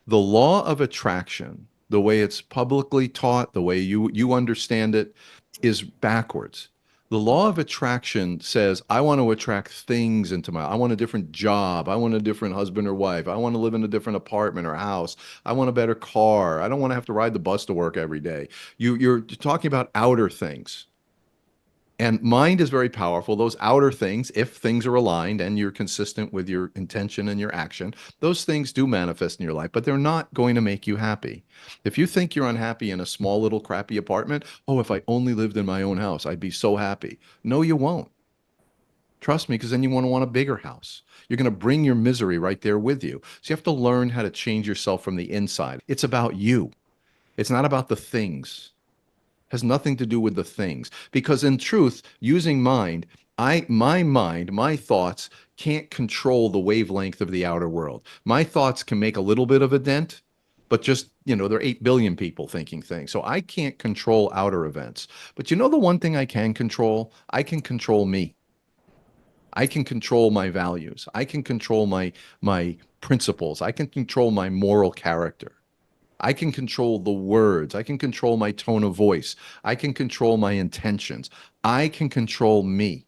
The law of attraction, the way it's publicly taught, the way you understand it, is backwards. The law of attraction says, I want to attract things into my, I want a different job. I want a different husband or wife. I want to live in a different apartment or house. I want a better car. I don't want to have to ride the bus to work every day. You're talking about outer things. And mind is very powerful. Those outer things, if things are aligned and you're consistent with your intention and your action, those things do manifest in your life, but they're not going to make you happy. If you think you're unhappy in a small little crappy apartment, oh, if I only lived in my own house, I'd be so happy. No, you won't. Trust me, because then you want a bigger house. You're going to bring your misery right there with you. So you have to learn how to change yourself from the inside. It's about you. It's not about the things. Has nothing to do with the things, because in truth, using mind, my thoughts can't control the wavelength of the outer world. My thoughts can make a little bit of a dent, but just, there are 8 billion people thinking things, so I can't control outer events. But the one thing I can control? I can control me. I can control my values. I can control my principles. I can control my moral character. I can control the words. I can control my tone of voice. I can control my intentions. I can control me.